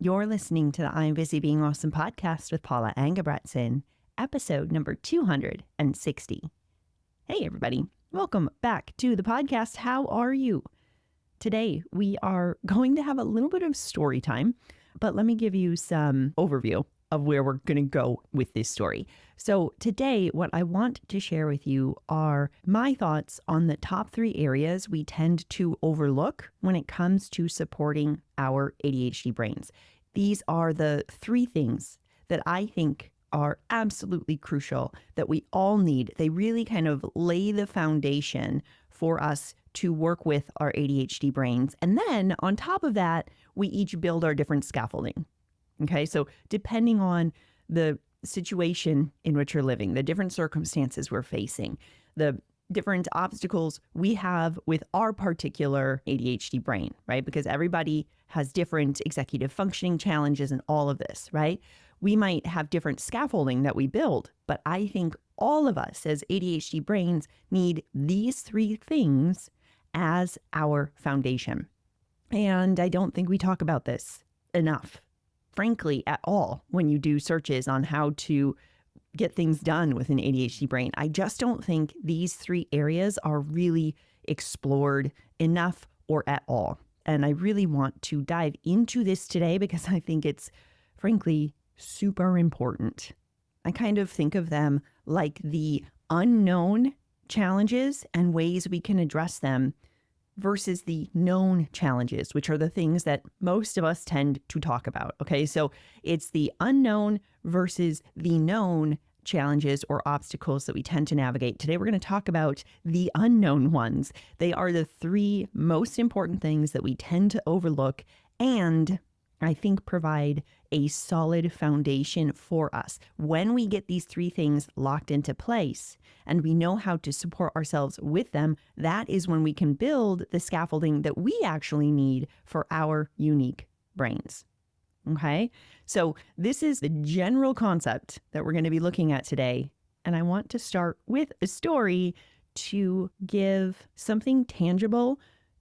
You're listening to the I'm Busy Being Awesome podcast with Paula Engebretson, episode number 260. Hey, everybody. Welcome back to the podcast. How are you? Today, we are going to have a little bit of story time, but let me give you some overview of where we're going to go with this story. So today, what I want to share with you are my thoughts on the top 3 areas we tend to overlook when it comes to supporting our ADHD brains. These are the 3 things that I think are absolutely crucial that we all need. They really kind of lay the foundation for us to work with our ADHD brains. And then on top of that, we each build our different scaffolding. Okay, so depending on the situation in which you're living, the different circumstances we're facing, the different obstacles we have with our particular ADHD brain, right? Because everybody has different executive functioning challenges and all of this, right? We might have different scaffolding that we build, but I think all of us as ADHD brains need these 3 things as our foundation. And I don't think we talk about this enough, frankly, at all, when you do searches on how to get things done with an ADHD brain. I just don't think these 3 areas are really explored enough or at all. And I really want to dive into this today because I think it's, frankly, super important. I kind of think of them like the unknown challenges and ways we can address them versus the known challenges, which are the things that most of us tend to talk about. Okay, so it's the unknown versus the known challenges or obstacles that we tend to navigate. Today, we're going to talk about the unknown ones. They are the 3 most important things that we tend to overlook and I think provide a solid foundation for us. When we get these 3 things locked into place and we know how to support ourselves with them, that is when we can build the scaffolding that we actually need for our unique brains. Okay, so this is the general concept that we're going to be looking at today. And I want to start with a story to give something tangible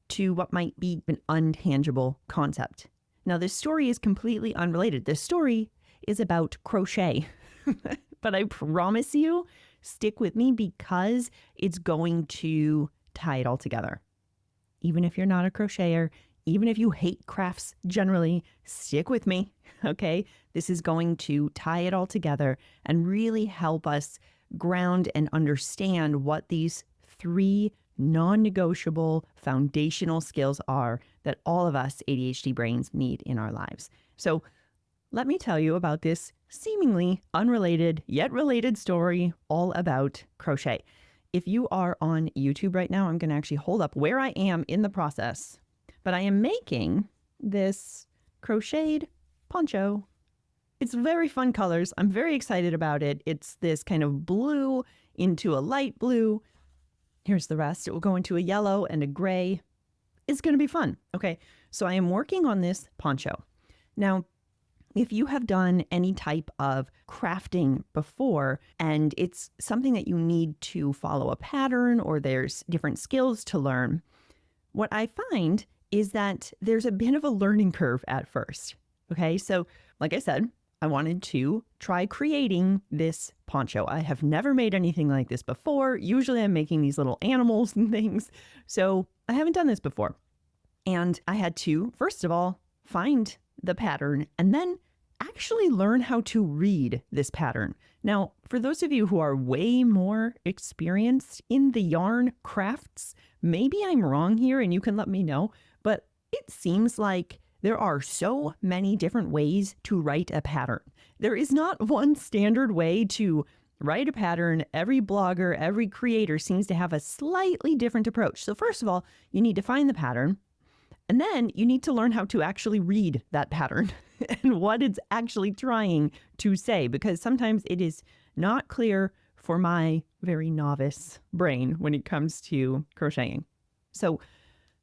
to what might be an untangible concept. Now, this story is completely unrelated. This story is about crochet, but I promise you, stick with me because it's going to tie it all together. Even if you're not a crocheter, even if you hate crafts generally, stick with me, okay? This is going to tie it all together and really help us ground and understand what these 3 non-negotiable foundational skills are that all of us ADHD brains need in our lives. So let me tell you about this seemingly unrelated yet related story all about crochet. If you are on YouTube right now, I'm going to actually hold up where I am in the process, but I am making this crocheted poncho. It's very fun colors. I'm very excited about it. It's this kind of blue into a light blue. Here's the rest. It will go into a yellow and a gray. It's going to be fun. Okay, so I am working on this poncho. Now, if you have done any type of crafting before and it's something that you need to follow a pattern or there's different skills to learn, what I find is that there's a bit of a learning curve at first. Okay, so like I said, I wanted to try creating this poncho. I have never made anything like this before. Usually I'm making these little animals and things. So I haven't done this before. And I had to, first of all, find the pattern and then actually learn how to read this pattern. Now, for those of you who are way more experienced in the yarn crafts, maybe I'm wrong here and you can let me know, but it seems like there are so many different ways to write a pattern. There is not one standard way to write a pattern. Every blogger, every creator seems to have a slightly different approach. So first of all, you need to find the pattern, and then you need to learn how to actually read that pattern and what it's actually trying to say, because sometimes it is not clear for my very novice brain when it comes to crocheting. So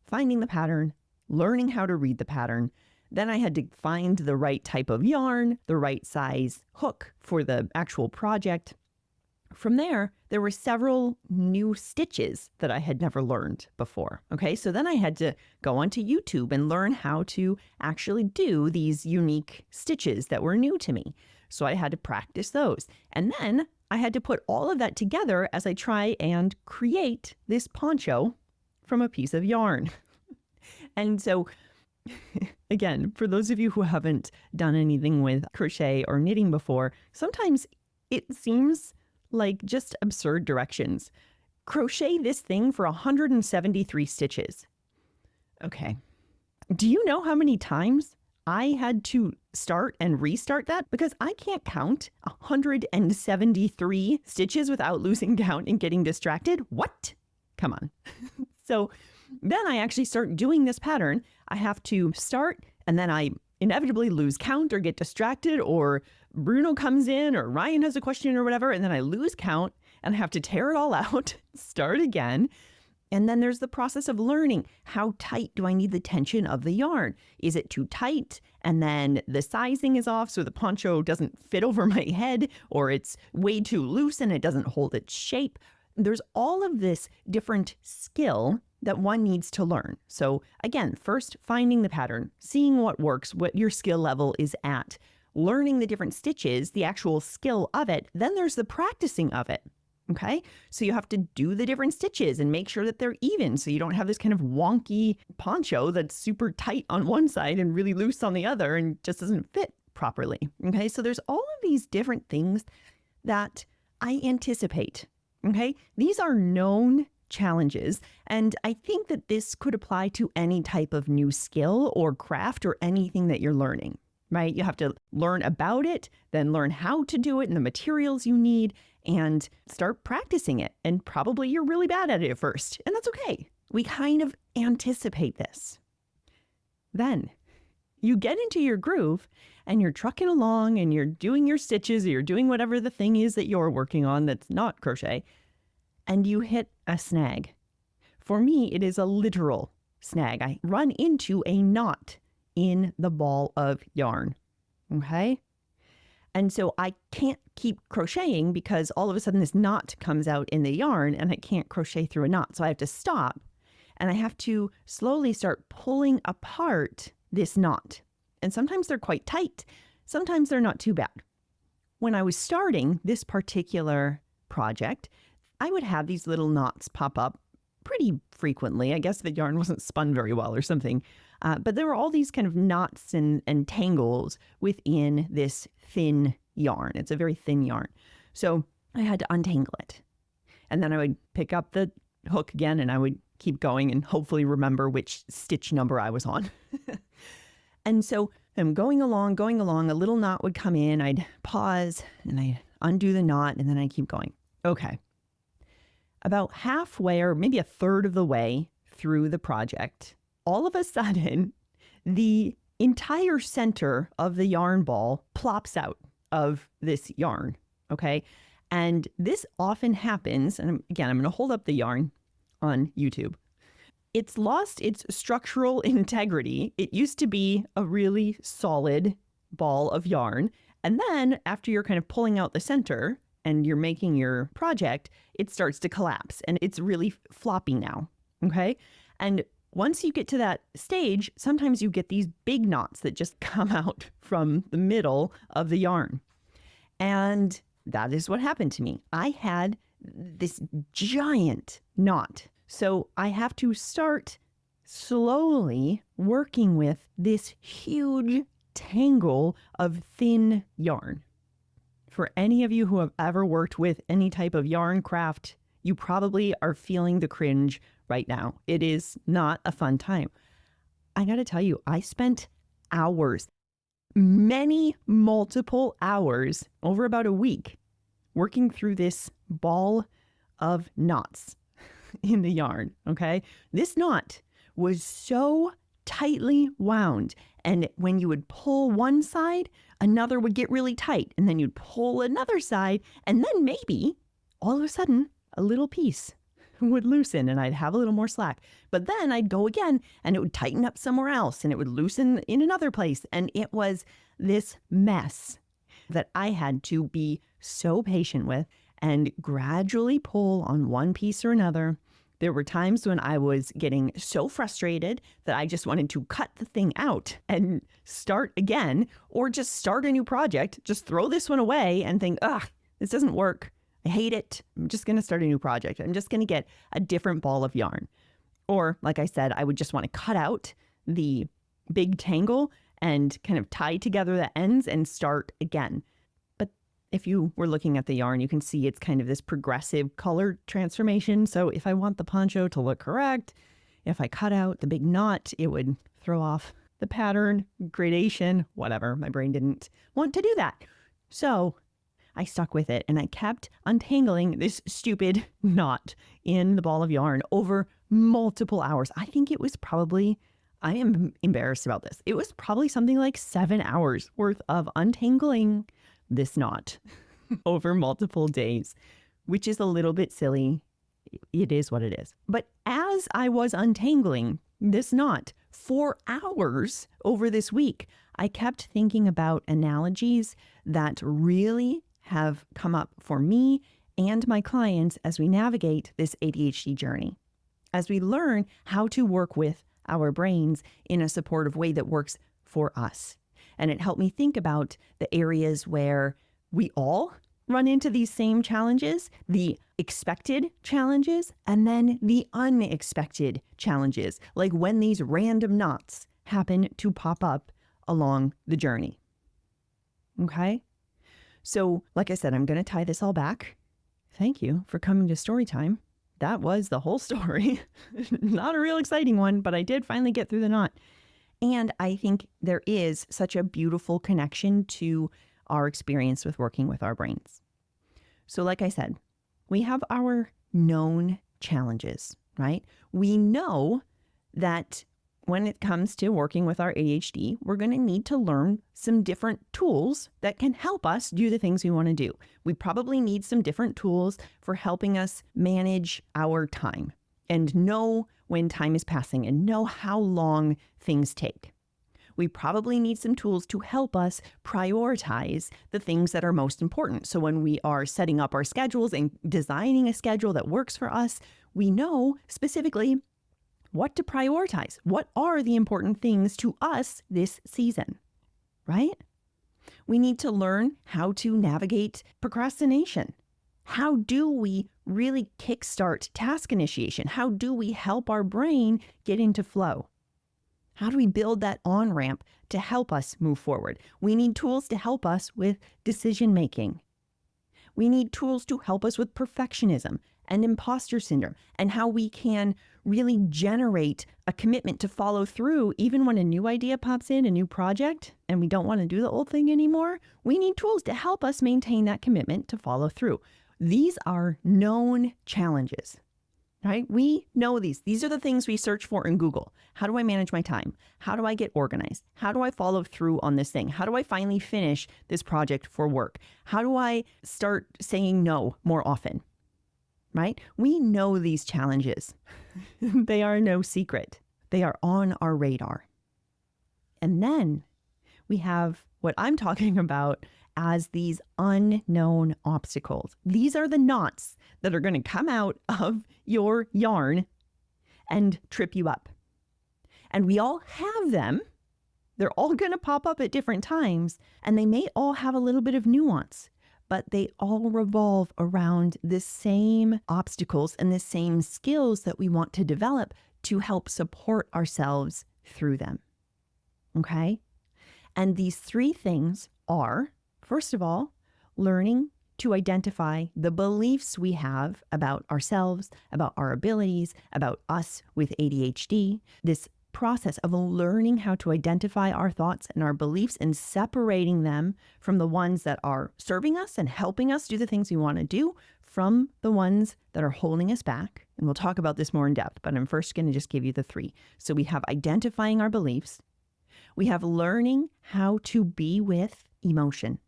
finding the pattern, learning how to read the pattern. Then I had to find the right type of yarn, the right size hook for the actual project, From there were several new stitches that I had never learned before. Okay, so then I had to go onto YouTube and learn how to actually do these unique stitches that were new to me. So I had to practice those. And then I had to put all of that together as I try and create this poncho from a piece of yarn. And so, again, for those of you who haven't done anything with crochet or knitting before, sometimes it seems like just absurd directions. Crochet this thing for 173 stitches. Okay. Do you know how many times I had to start and restart that? Because I can't count 173 stitches without losing count and getting distracted. What? Come on. So then I actually start doing this pattern. I have to start and then I inevitably lose count or get distracted, or Bruno comes in or Ryan has a question or whatever, and then I lose count and I have to tear it all out, start again. And then there's the process of learning. How tight do I need the tension of the yarn? Is it too tight? And then the sizing is off, so the poncho doesn't fit over my head, or it's way too loose and it doesn't hold its shape. There's all of this different skill that one needs to learn. So again, first finding the pattern, seeing what works, what your skill level is at, learning the different stitches, the actual skill of it. Then there's the practicing of it. Okay, so you have to do the different stitches and make sure that they're even, so you don't have this kind of wonky poncho that's super tight on one side and really loose on the other and just doesn't fit properly. Okay, so there's all of these different things that I anticipate. Okay, these are known challenges, and I think that this could apply to any type of new skill or craft or anything that you're learning, right? You have to learn about it, then learn how to do it and the materials you need, and start practicing it. And probably you're really bad at it at first, and that's okay. We kind of anticipate this. Then you get into your groove and you're trucking along and you're doing your stitches, or you're doing whatever the thing is that you're working on that's not crochet, and you hit a snag. For me, it is a literal snag. I run into a knot in the ball of yarn. Okay? And so I can't keep crocheting because all of a sudden this knot comes out in the yarn and I can't crochet through a knot. So I have to stop and I have to slowly start pulling apart this knot. And sometimes they're quite tight. Sometimes they're not too bad. When I was starting this particular project, I would have these little knots pop up pretty frequently. I guess the yarn wasn't spun very well or something. But there were all these kind of knots and tangles within this thin yarn. It's a very thin yarn. So I had to untangle it. And then I would pick up the hook again and I would keep going and hopefully remember which stitch number I was on. And so I'm going along, a little knot would come in. I'd pause and I'd undo the knot and then I'd keep going. Okay. About halfway or maybe a third of the way through the project, all of a sudden, the entire center of the yarn ball plops out of this yarn, okay? And this often happens, and again, I'm going to hold up the yarn on YouTube. It's lost its structural integrity. It used to be a really solid ball of yarn, and then after you're kind of pulling out the center and you're making your project, it starts to collapse, and it's really floppy now, okay? And once you get to that stage, sometimes you get these big knots that just come out from the middle of the yarn. And that is what happened to me. I had this giant knot. So I have to start slowly working with this huge tangle of thin yarn. For any of you who have ever worked with any type of yarn craft, you probably are feeling the cringe right now. It is not a fun time. I got to tell you, I spent hours, multiple hours over about a week working through this ball of knots in the yarn, okay? This knot was so tightly wound, and when you would pull one side, another would get really tight, and then you'd pull another side, and then maybe all of a sudden a little piece would loosen and I'd have a little more slack. But then I'd go again and it would tighten up somewhere else and it would loosen in another place. And it was this mess that I had to be so patient with and gradually pull on one piece or another. There were times when I was getting so frustrated that I just wanted to cut the thing out and start again, or just start a new project, just throw this one away and think, this doesn't work. I hate it. I'm just going to start a new project. I'm just going to get a different ball of yarn. Or like I said, I would just want to cut out the big tangle and kind of tie together the ends and start again. But if you were looking at the yarn, you can see it's kind of this progressive color transformation. So if I want the poncho to look correct, if I cut out the big knot, it would throw off the pattern, gradation, whatever. My brain didn't want to do that. So I stuck with it and I kept untangling this stupid knot in the ball of yarn over multiple hours. I think it was probably, I am embarrassed about this, it was probably something like 7 hours worth of untangling this knot over multiple days, which is a little bit silly. It is what it is. But as I was untangling this knot for hours over this week, I kept thinking about analogies that really have come up for me and my clients as we navigate this ADHD journey, as we learn how to work with our brains in a supportive way that works for us. And it helped me think about the areas where we all run into these same challenges, the expected challenges, and then the unexpected challenges, like when these random knots happen to pop up along the journey. Okay? So, like I said, I'm going to tie this all back. Thank you for coming to story time. That was the whole story. Not a real exciting one, but I did finally get through the knot. And I think there is such a beautiful connection to our experience with working with our brains. So like I said, we have our known challenges, right? We know that when it comes to working with our ADHD, we're going to need to learn some different tools that can help us do the things we want to do. We probably need some different tools for helping us manage our time and know when time is passing and know how long things take. We probably need some tools to help us prioritize the things that are most important. So when we are setting up our schedules and designing a schedule that works for us, we know specifically what to prioritize. What are the important things to us this season, right? We need to learn how to navigate procrastination. How do we really kickstart task initiation? How do we help our brain get into flow? How do we build that on-ramp to help us move forward? We need tools to help us with decision making. We need tools to help us with perfectionism and imposter syndrome and how we can really generate a commitment to follow through even when a new idea pops in, a new project, and we don't want to do the old thing anymore. We need tools to help us maintain that commitment to follow through. These are known challenges, right? We know these. These are the things we search for in Google. How do I manage my time? How do I get organized? How do I follow through on this thing? How do I finally finish this project for work? How do I start saying no more often? Right? We know these challenges. They are no secret. They are on our radar. And then we have what I'm talking about as these unknown obstacles. These are the knots that are going to come out of your yarn and trip you up. And we all have them. They're all going to pop up at different times, and they may all have a little bit of nuance, but they all revolve around the same obstacles and the same skills that we want to develop to help support ourselves through them. Okay? And these three things are, first of all, learning to identify the beliefs we have about ourselves, about our abilities, about us with ADHD. This process of learning how to identify our thoughts and our beliefs and separating them from the ones that are serving us and helping us do the things we want to do from the ones that are holding us back. And we'll talk about this more in depth, but I'm first going to just give you the three. So we have identifying our beliefs. We have learning how to be with emotion.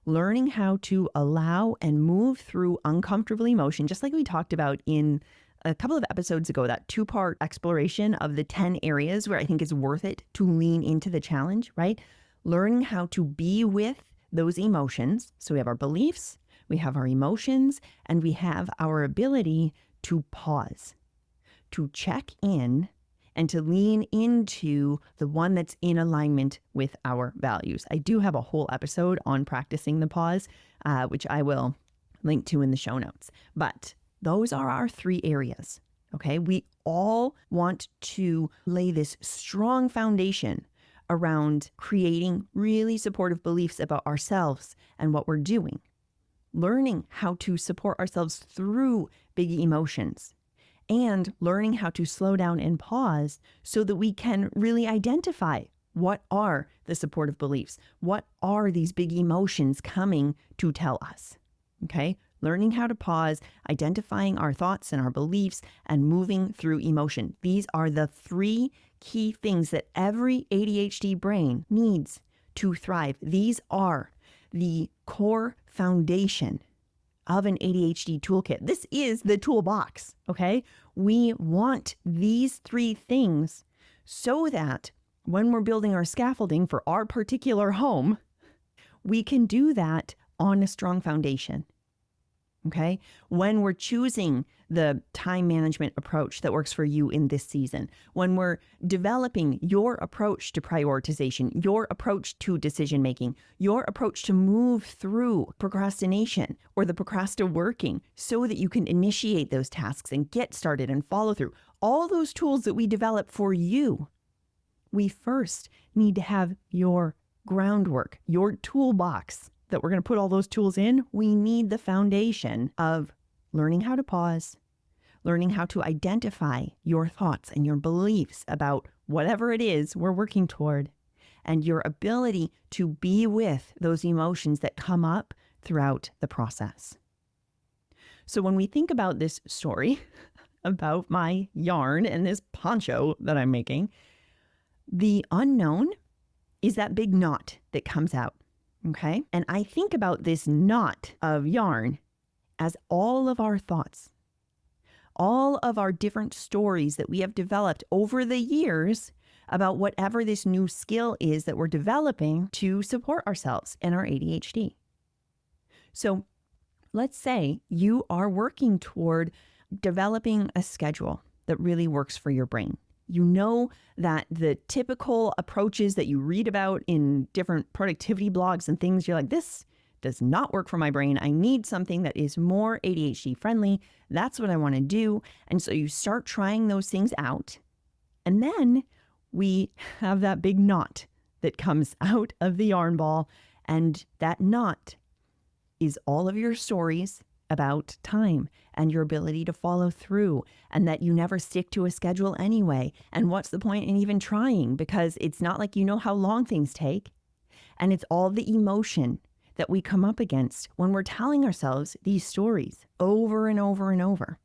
Learning how to allow and move through uncomfortable emotion, just like we talked about in a couple of episodes ago, that 2-part exploration of the 10 areas where I think it's worth it to lean into the challenge, right? Learning how to be with those emotions. So we have our beliefs, we have our emotions, and we have our ability to pause, to check in, and to lean into the one that's in alignment with our values. I do have a whole episode on practicing the pause, which I will link to in the show notes. But those are our 3 areas. Okay, we all want to lay this strong foundation around creating really supportive beliefs about ourselves and what we're doing, learning how to support ourselves through big emotions, and learning how to slow down and pause so that we can really identify what are the supportive beliefs, what are these big emotions coming to tell us. Okay, learning how to pause, identifying our thoughts and our beliefs, and moving through emotion. These are the 3 key things that every ADHD brain needs to thrive. These are the core foundation of an ADHD toolkit. This is the toolbox, okay? We want these 3 things so that when we're building our scaffolding for our particular home, we can do that on a strong foundation. Okay, when we're choosing the time management approach that works for you in this season, when we're developing your approach to prioritization, your approach to decision making, your approach to move through procrastination or the procrasti-working so that you can initiate those tasks and get started and follow through, all those tools that we develop for you, we first need to have your groundwork, your toolbox that we're going to put all those tools in. We need the foundation of learning how to pause, learning how to identify your thoughts and your beliefs about whatever it is we're working toward, and your ability to be with those emotions that come up throughout the process. So when we think about this story about my yarn and this poncho that I'm making, the unknown is that big knot that comes out. Okay. And I think about this knot of yarn as all of our thoughts, all of our different stories that we have developed over the years about whatever this new skill is that we're developing to support ourselves and our ADHD. So let's say you are working toward developing a schedule that really works for your brain. You know that the typical approaches that you read about in different productivity blogs and things, you're like, this does not work for my brain. I need something that is more ADHD friendly. That's what I want to do. And so you start trying those things out. And then we have that big knot that comes out of the yarn ball. And that knot is all of your stories about time and your ability to follow through, and that you never stick to a schedule anyway. And what's the point in even trying? Because it's not like you know how long things take. And it's all the emotion that we come up against when we're telling ourselves these stories over and over and over.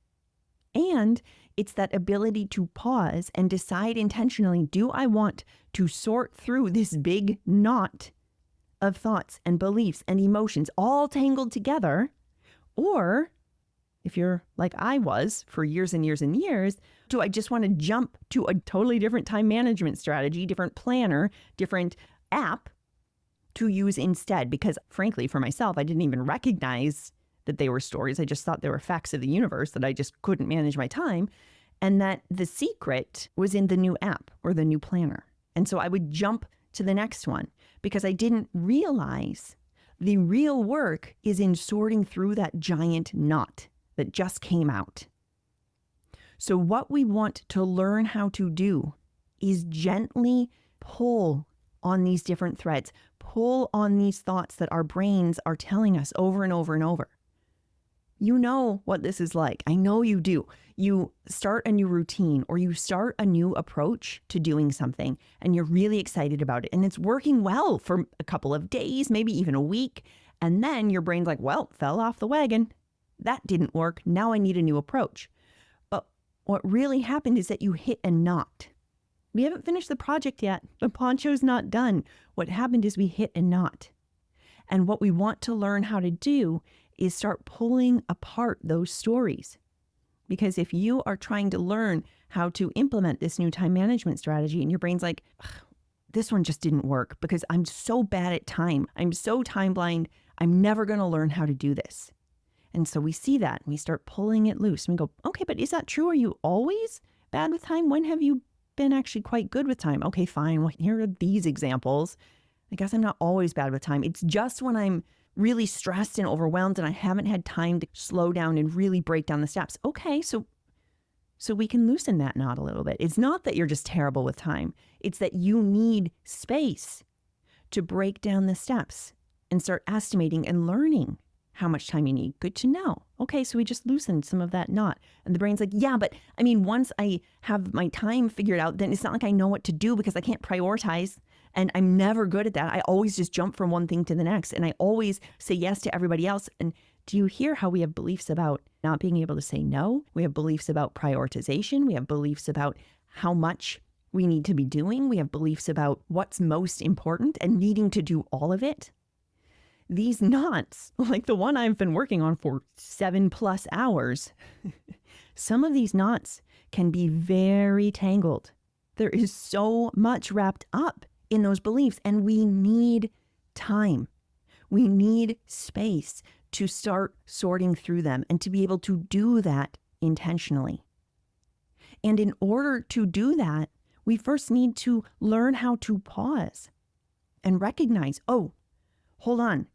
And it's that ability to pause and decide intentionally, do I want to sort through this big knot of thoughts and beliefs and emotions all tangled together? Or if you're like I was for years and years and years, do I just want to jump to a totally different time management strategy, different planner, different app to use instead? Because frankly, for myself, I didn't even recognize that they were stories. I just thought they were facts of the universe, that I just couldn't manage my time. And that the secret was in the new app or the new planner. And so I would jump to the next one because I didn't realize the real work is in sorting through that giant knot that just came out. So what we want to learn how to do is gently pull on these different threads, pull on these thoughts that our brains are telling us over and over and over. You know what this is like. I know you do. You start a new routine or you start a new approach to doing something and you're really excited about it and it's working well for a couple of days, maybe even a week. And then your brain's like, well, fell off the wagon. That didn't work. Now I need a new approach. But what really happened is that you hit a knot. We haven't finished the project yet. The poncho's not done. What happened is we hit a knot. And what we want to learn how to do is start pulling apart those stories. Because if you are trying to learn how to implement this new time management strategy and your brain's like, this one just didn't work because I'm so bad at time. I'm so time blind. I'm never going to learn how to do this. And so we see that and we start pulling it loose and we go, okay, but is that true? Are you always bad with time? When have you been actually quite good with time? Okay, fine. Well, here are these examples. I guess I'm not always bad with time. It's just when I'm really stressed and overwhelmed and I haven't had time to slow down and really break down the steps. Okay, so we can loosen that knot a little bit. It's not that you're just terrible with time. It's that you need space to break down the steps and start estimating and learning how much time you need. Good to know. Okay, so we just loosened some of that knot. And the brain's like, yeah, but I mean, once I have my time figured out, then it's not like I know what to do because I can't prioritize. And I'm never good at that. I always just jump from one thing to the next. And I always say yes to everybody else. And do you hear how we have beliefs about not being able to say no? We have beliefs about prioritization. We have beliefs about how much we need to be doing. We have beliefs about what's most important and needing to do all of it. These knots, like the one I've been working on for 7+ hours, some of these knots can be very tangled. There is so much wrapped up in those beliefs, and we need time. We need space to start sorting through them and to be able to do that intentionally. And in order to do that, we first need to learn how to pause and recognize, oh, hold on.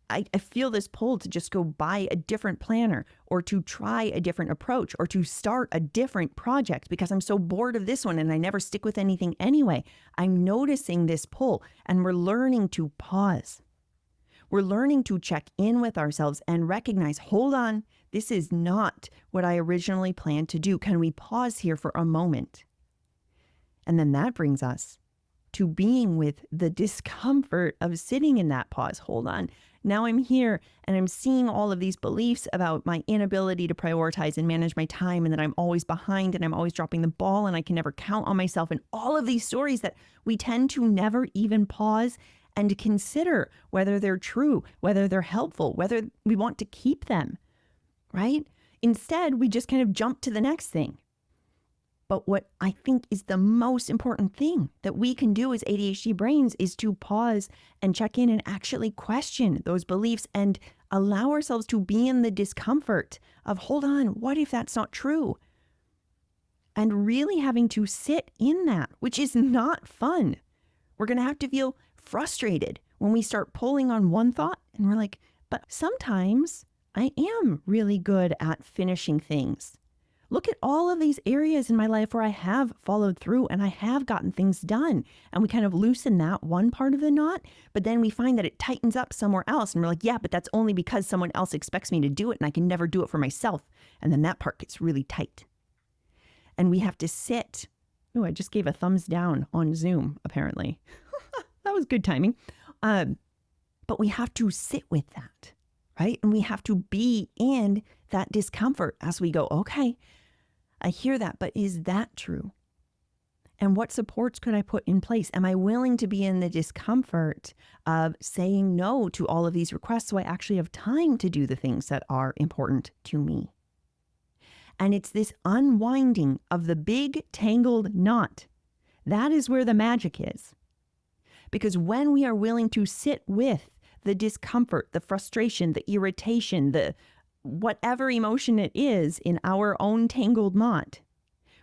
I feel this pull to just go buy a different planner or to try a different approach or to start a different project because I'm so bored of this one and I never stick with anything anyway. I'm noticing this pull and we're learning to pause. We're learning to check in with ourselves and recognize, hold on, this is not what I originally planned to do. Can we pause here for a moment? And then that brings us to being with the discomfort of sitting in that pause. Hold on. Now I'm here and I'm seeing all of these beliefs about my inability to prioritize and manage my time and that I'm always behind and I'm always dropping the ball and I can never count on myself and all of these stories that we tend to never even pause and consider whether they're true, whether they're helpful, whether we want to keep them, right? Instead, we just kind of jump to the next thing. But what I think is the most important thing that we can do as ADHD brains is to pause and check in and actually question those beliefs and allow ourselves to be in the discomfort of, hold on, what if that's not true? And really having to sit in that, which is not fun. We're going to have to feel frustrated when we start pulling on one thought and we're like, but sometimes I am really good at finishing things. Look at all of these areas in my life where I have followed through and I have gotten things done. And we kind of loosen that one part of the knot, but then we find that it tightens up somewhere else. And we're like, yeah, but that's only because someone else expects me to do it and I can never do it for myself. And then that part gets really tight. And we have to sit. Oh, I just gave a thumbs down on Zoom, apparently. That was good timing. But we have to sit with that, right? And we have to be in that discomfort as we go, okay, I hear that, but is that true? And what supports could I put in place? Am I willing to be in the discomfort of saying no to all of these requests so I actually have time to do the things that are important to me? And it's this unwinding of the big tangled knot. That is where the magic is. Because when we are willing to sit with the discomfort, the frustration, the irritation, the whatever emotion it is in our own tangled knot,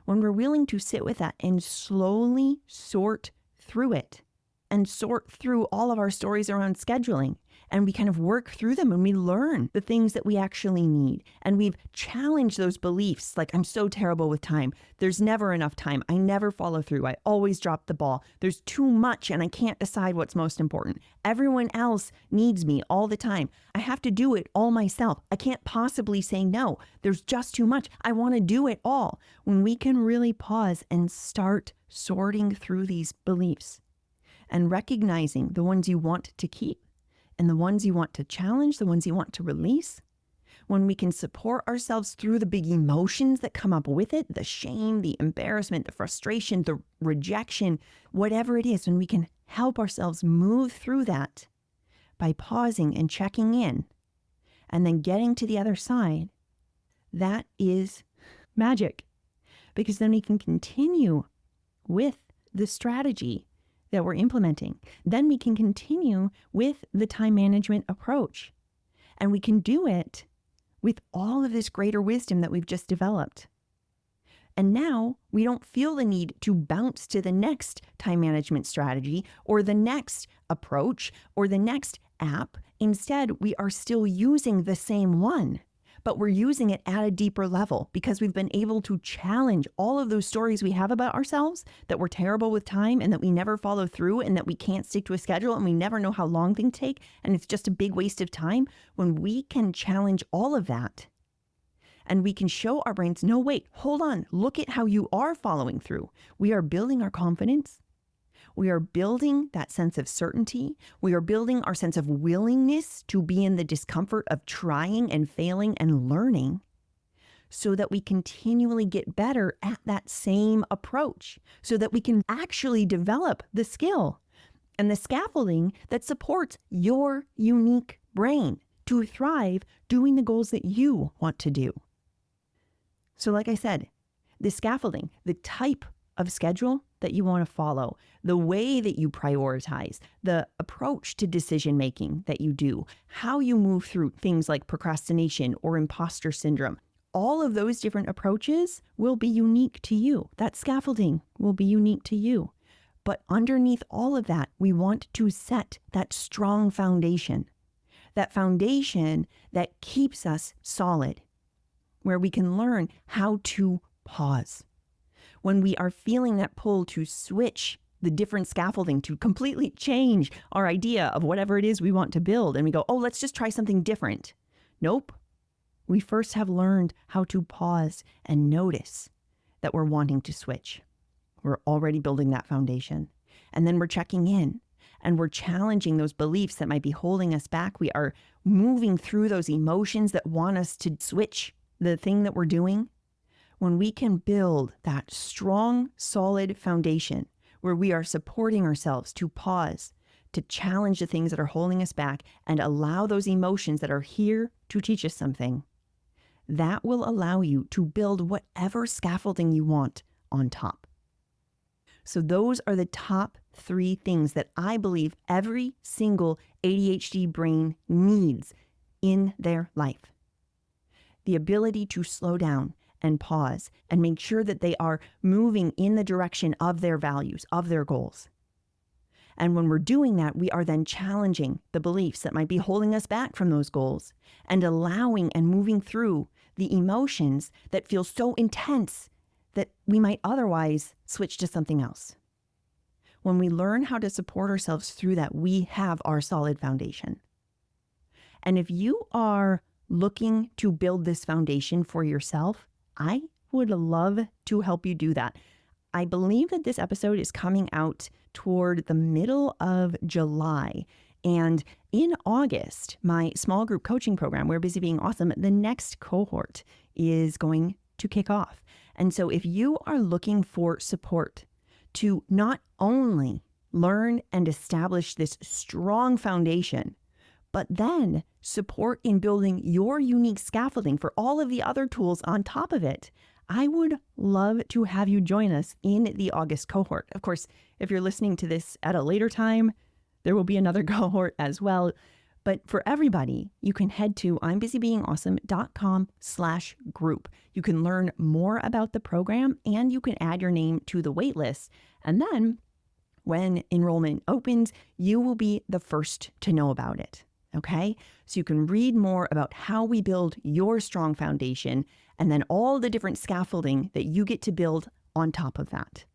when we're willing to sit with that and slowly sort through it and sort through all of our stories around scheduling, and we kind of work through them and we learn the things that we actually need. And we've challenged those beliefs like, I'm so terrible with time. There's never enough time. I never follow through. I always drop the ball. There's too much and I can't decide what's most important. Everyone else needs me all the time. I have to do it all myself. I can't possibly say no. There's just too much. I want to do it all. When we can really pause and start sorting through these beliefs and recognizing the ones you want to keep and the ones you want to challenge, the ones you want to release, when we can support ourselves through the big emotions that come up with it, the shame, the embarrassment, the frustration, the rejection, whatever it is, when we can help ourselves move through that by pausing and checking in and then getting to the other side, that is magic. Because then we can continue with the strategy that we're implementing. Then we can continue with the time management approach. And we can do it with all of this greater wisdom that we've just developed. And now we don't feel the need to bounce to the next time management strategy or the next approach or the next app. Instead, we are still using the same one, but we're using it at a deeper level because we've been able to challenge all of those stories we have about ourselves, that we're terrible with time and that we never follow through and that we can't stick to a schedule and we never know how long things take and it's just a big waste of time. When we can challenge all of that, and we can show our brains, no, wait, hold on, look at how you are following through. We are building our confidence. We are building that sense of certainty. We are building our sense of willingness to be in the discomfort of trying and failing and learning so that we continually get better at that same approach, so that we can actually develop the skill and the scaffolding that supports your unique brain to thrive doing the goals that you want to do. So like I said, the scaffolding, the type of schedule that you want to follow, the way that you prioritize, the approach to decision making that you do, how you move through things like procrastination or imposter syndrome, all of those different approaches will be unique to you. That scaffolding will be unique to you. But underneath all of that, we want to set that strong foundation that keeps us solid, where we can learn how to pause. When we are feeling that pull to switch the different scaffolding, to completely change our idea of whatever it is we want to build, and we go, oh, let's just try something different. Nope. We first have learned how to pause and notice that we're wanting to switch. We're already building that foundation. And then we're checking in and we're challenging those beliefs that might be holding us back. We are moving through those emotions that want us to switch the thing that we're doing. When we can build that strong, solid foundation where we are supporting ourselves to pause, to challenge the things that are holding us back and allow those emotions that are here to teach us something, that will allow you to build whatever scaffolding you want on top. So those are the top 3 things that I believe every single ADHD brain needs in their life. The ability to slow down and pause and make sure that they are moving in the direction of their values, of their goals. And when we're doing that, we are then challenging the beliefs that might be holding us back from those goals and allowing and moving through the emotions that feel so intense that we might otherwise switch to something else. When we learn how to support ourselves through that, we have our solid foundation. And if you are looking to build this foundation for yourself, I would love to help you do that. I believe that this episode is coming out toward the middle of July. And in August, my small group coaching program, We're Busy Being Awesome, the next cohort is going to kick off. And so if you are looking for support to not only learn and establish this strong foundation, but then support in building your unique scaffolding for all of the other tools on top of it, I would love to have you join us in the August cohort. Of course, if you're listening to this at a later time, there will be another cohort as well. But for everybody, you can head to I'mBusyBeingAwesome.com/group. You can learn more about the program and you can add your name to the wait list. And then when enrollment opens, you will be the first to know about it. Okay? So you can read more about how we build your strong foundation and then all the different scaffolding that you get to build on top of that.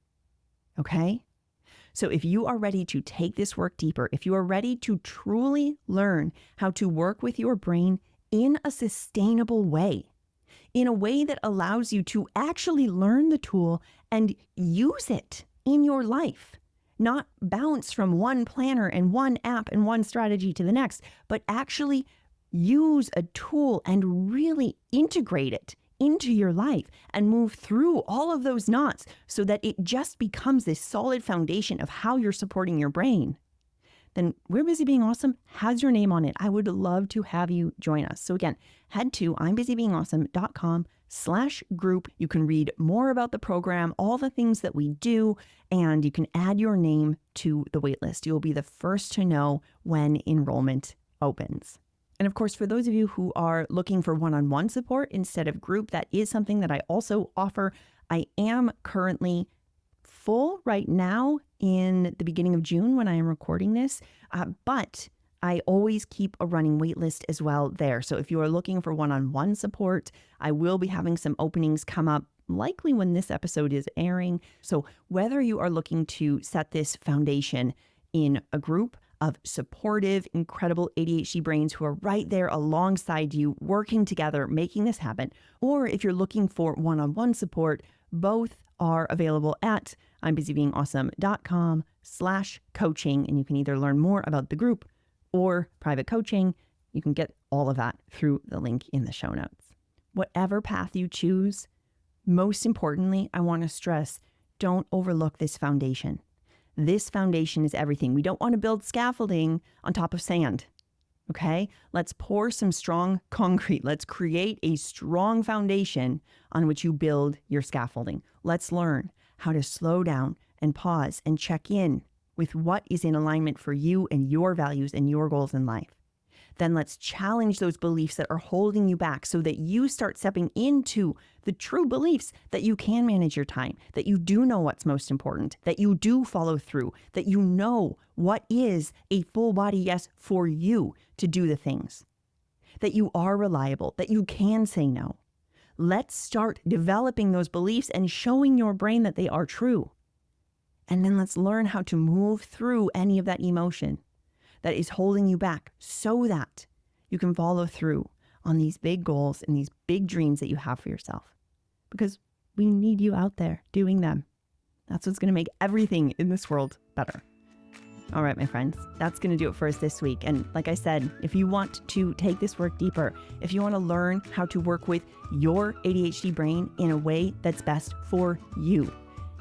Okay? So if you are ready to take this work deeper, if you are ready to truly learn how to work with your brain in a sustainable way, in a way that allows you to actually learn the tool and use it in your life, not bounce from one planner and one app and one strategy to the next, but actually use a tool and really integrate it into your life and move through all of those knots so that it just becomes this solid foundation of how you're supporting your brain, then We're Busy Being Awesome has your name on it. I would love to have you join us. So again, head to I'mBusyBeingAwesome.com/group. You can read more about the program, all the things that we do, and you can add your name to the waitlist. You'll be the first to know when enrollment opens. And of course, for those of you who are looking for one-on-one support instead of group, that is something that I also offer. I am currently full right now in the beginning of June when I am recording this, but I always keep a running wait list as well there. So if you are looking for one-on-one support, I will be having some openings come up likely when this episode is airing. So whether you are looking to set this foundation in a group of supportive, incredible ADHD brains who are right there alongside you, working together, making this happen, or if you're looking for one-on-one support, both are available at I'mBusyBeingAwesome.com/coaching. And you can either learn more about the group or private coaching. You can get all of that through the link in the show notes. Whatever path you choose, most importantly, I want to stress, don't overlook this foundation. This foundation is everything. We don't want to build scaffolding on top of sand. Okay? Let's pour some strong concrete. Let's create a strong foundation on which you build your scaffolding. Let's learn how to slow down and pause and check in with what is in alignment for you and your values and your goals in life. Then let's challenge those beliefs that are holding you back so that you start stepping into the true beliefs that you can manage your time, that you do know what's most important, that you do follow through, that you know what is a full body yes for you to do the things, that you are reliable, that you can say no. Let's start developing those beliefs and showing your brain that they are true. And then let's learn how to move through any of that emotion that is holding you back so that you can follow through on these big goals and these big dreams that you have for yourself. Because we need you out there doing them. That's what's going to make everything in this world better. All right, my friends, that's going to do it for us this week. And like I said, if you want to take this work deeper, if you want to learn how to work with your ADHD brain in a way that's best for you,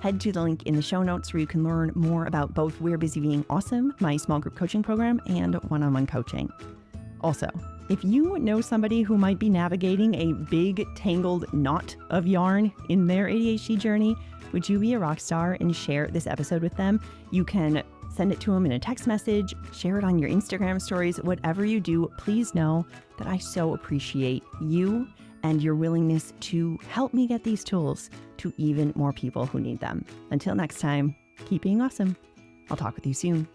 head to the link in the show notes where you can learn more about both We're Busy Being Awesome, my small group coaching program, and one-on-one coaching. Also, if you know somebody who might be navigating a big tangled knot of yarn in their ADHD journey, would you be a rock star and share this episode with them? You can send it to them in a text message, share it on your Instagram stories, whatever you do. Please know that I so appreciate you and your willingness to help me get these tools to even more people who need them. Until next time, keep being awesome. I'll talk with you soon.